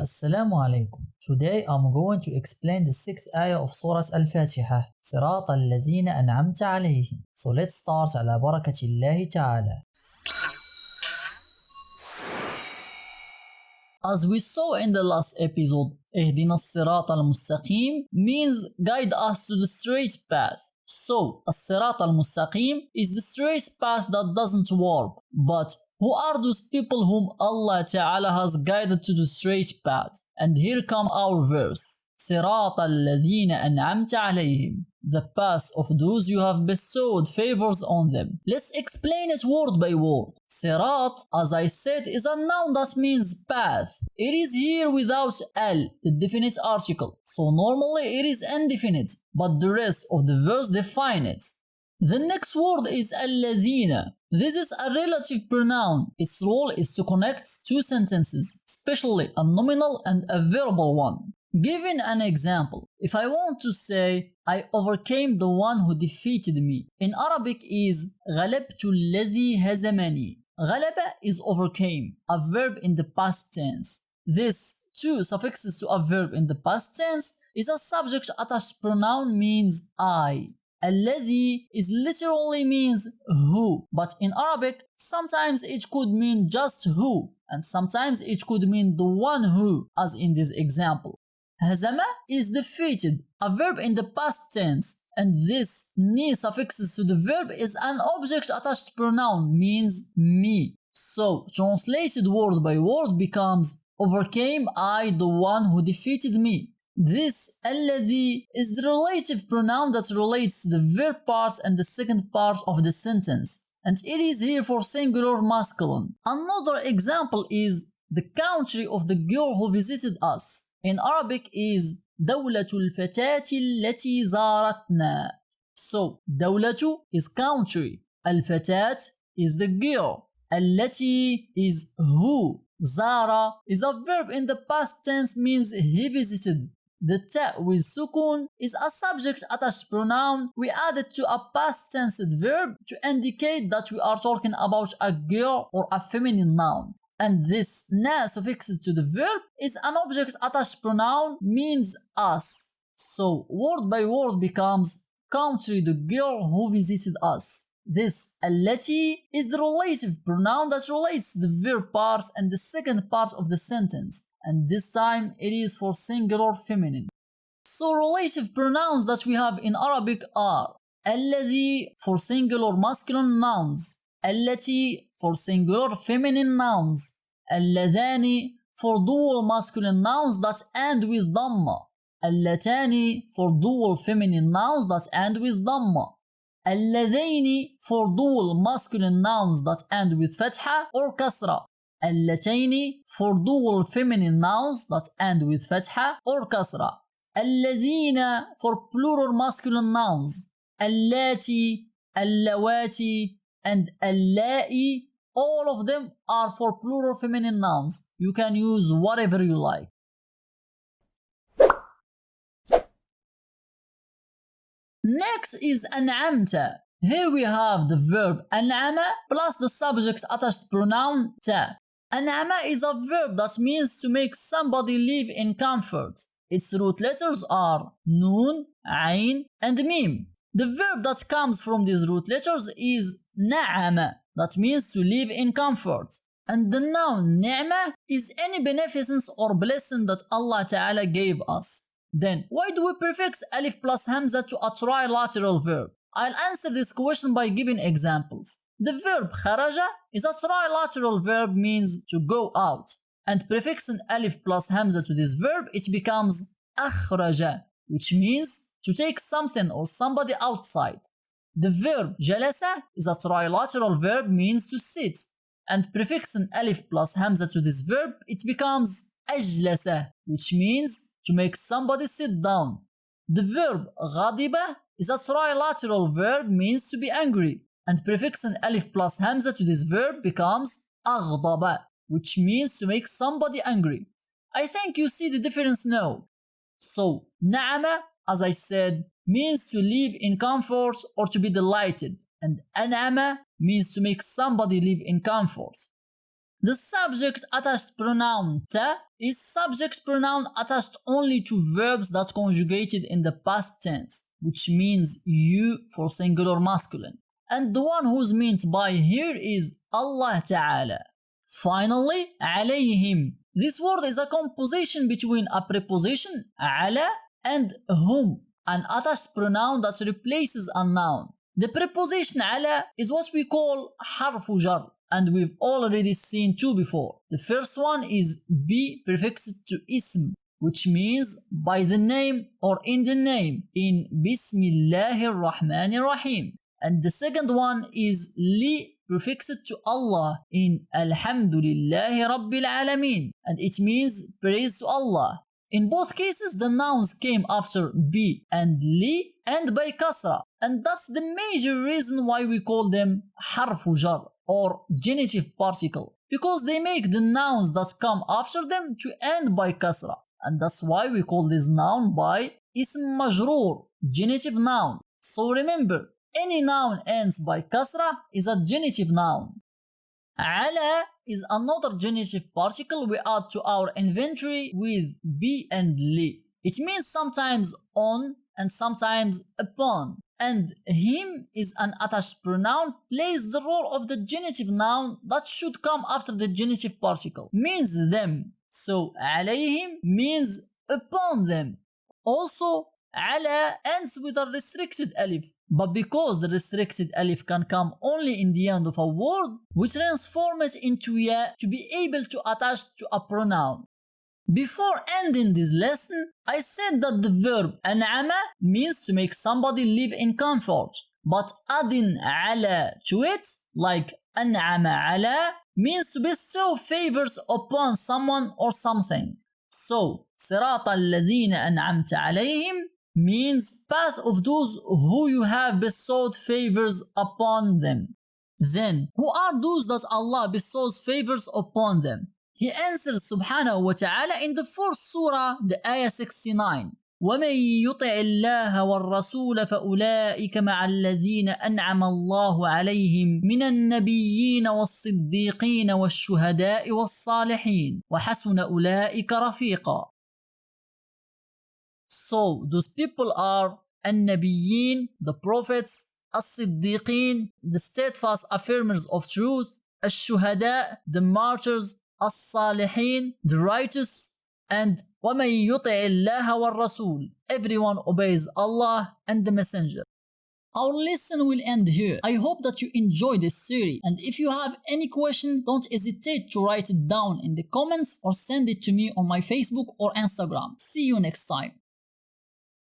Assalamu alaikum. Today I'm going to explain the sixth ayah of Surah Al-Fatiha, صراط الذين أنعمت عليهم. So let's start على بركة الله تعالى. As we saw in the last episode, اهدنا الصراط المستقيم means guide us to the straight path. So, الصراط المستقيم is the straight path that doesn't warp. But who are those people whom Allah Ta'ala has guided to the straight path? And here come our verse. صراط الذين أنعمت عليهم. The path of those you have bestowed favors on them. Let's explain it word by word. Sirat, as I said, is a noun that means path. It is here without al, the definite article. So normally it is indefinite, but the rest of the verse define it. The next word is الذين. This is a relative pronoun. Its role is to connect two sentences, especially a nominal and a verbal one. Given an example, if I want to say I overcame the one who defeated me, in Arabic is غلبت الذي هزمني. غلب is overcame, a verb in the past tense. This two suffixes to a verb in the past tense is a subject attached pronoun means I. الذي is literally means who, but in Arabic sometimes it could mean just who, and sometimes it could mean the one who, as in this example. هزم is defeated, a verb in the past tense, and this ni suffixes to the verb is an object attached pronoun means me. So translated word by word becomes overcame I the one who defeated me. This الذي is the relative pronoun that relates the verb part and the second part of the sentence, and it is here for singular masculine. Another example is the country of the girl who visited us. In Arabic is دولة الفتاة التي زارتنا. So دولة is country, الفتاة is the girl, التي is who, زار is a verb in the past tense means he visited. The ta with sukun is a subject attached pronoun we added to a past tense verb to indicate that we are talking about a girl or a feminine noun. And this na suffixed to the verb is an object attached pronoun means us. So word by word becomes country the girl who visited us. This التي is the relative pronoun that relates the verb part and the second part of the sentence, and this time it is for singular feminine. So relative pronouns that we have in Arabic are الذي for singular masculine nouns, التي for singular feminine nouns, اللذان for dual masculine nouns that end with dhamma, اللتان for dual feminine nouns that end with dhamma, اللذين for dual masculine nouns that end with fatha or kasra, اللتين for dual feminine nouns that end with fatha or kasra, الذين for plural masculine nouns, اللاتي, اللواتي, and اللائي, all of them are for plural feminine nouns. You can use whatever you like. Next is أنعمت. Here we have the verb أنعم plus the subject attached pronoun ta. أنعم is a verb that means to make somebody live in comfort. Its root letters are nun, ain, and mim. The verb that comes from these root letters is نعم, that means to live in comfort. And the noun ni'mah is any beneficence or blessing that Allah Ta'ala gave us. Then, why do we prefix alif plus hamza to a trilateral verb? I'll answer this question by giving examples. The verb kharaja is a trilateral verb means to go out. And prefixing alif plus hamza to this verb, it becomes akhraja, which means to take something or somebody outside. The verb jalasa is a trilateral verb means to sit, and prefixing alif plus hamza to this verb, it becomes ajlasa, which means to make somebody sit down. The verb ghadiba is a trilateral verb means to be angry, and prefixing alif plus hamza to this verb becomes aghdaba, which means to make somebody angry. I think you see the difference now. So, na'ama, as I said, means to live in comfort or to be delighted, and an'ama means to make somebody live in comfort. The subject attached pronoun ta is subject pronoun attached only to verbs that conjugated in the past tense, which means you for singular masculine. And the one who's meant by here is Allah Ta'ala. Finally, عليهم. This word is a composition between a preposition على and whom, an attached pronoun that replaces a noun. The preposition على is what we call حرف جر, and we've already seen two before. The first one is be prefixed to ism, which means by the name or in the name in Bismillahir Rahmanir Rahim. And the second one is li prefixed to Allah in Alhamdulillahi Rabbil Alameen, and it means praise to Allah. In both cases, the nouns came after be and li and by kasra, and that's the major reason why we call them harfu jar or genitive particle, because they make the nouns that come after them to end by kasra, and that's why we call this noun by ism majroor, genitive noun. So remember, any noun ends by kasra is a genitive noun. Ala is another genitive particle we add to our inventory with be and li. It means sometimes on and sometimes upon. And him is an attached pronoun, plays the role of the genitive noun that should come after the genitive particle, means them. So alayhim means upon them. Also, ala ends with a restricted alif, but because the restricted alif can come only in the end of a word, we transform it into ya to be able to attach to a pronoun. Before ending this lesson, I said that the verb an'ama means to make somebody live in comfort, but adding ala to it, like an'ama ala, means to bestow favors upon someone or something. So, صراط الذين أنعمت عليهم means path of those who you have bestowed favors upon them. Then, who are those that Allah bestows favors upon them? He answers subhanahu wa ta'ala in the fourth surah, the ayah 69. وَمَن يُطِعِ اللَّهَ وَالرَّسُولَ فَأُولَٰئِكَ مَعَ الَّذِينَ أَنْعَمَ اللَّهُ عَلَيْهِمْ مِنَ النَّبِيِّينَ وَالصِّدِّيقِينَ وَالشُّهَدَاءِ وَالصَّالِحِينَ وَحَسُنَ أُولَٰئِكَ رَفِيقًا. So those people are النبيين, the prophets, الصديقين, the steadfast affirmers of truth, الشهداء, the martyrs, الصالحين, the righteous, and وَمَن يُطِعِ اللَّهَ وَالرَّسُولَ, everyone obeys Allah and the Messenger. Our lesson will end here. I hope that you enjoyed this series, and if you have any question, don't hesitate to write it down in the comments or send it to me on my Facebook or Instagram. See you next time.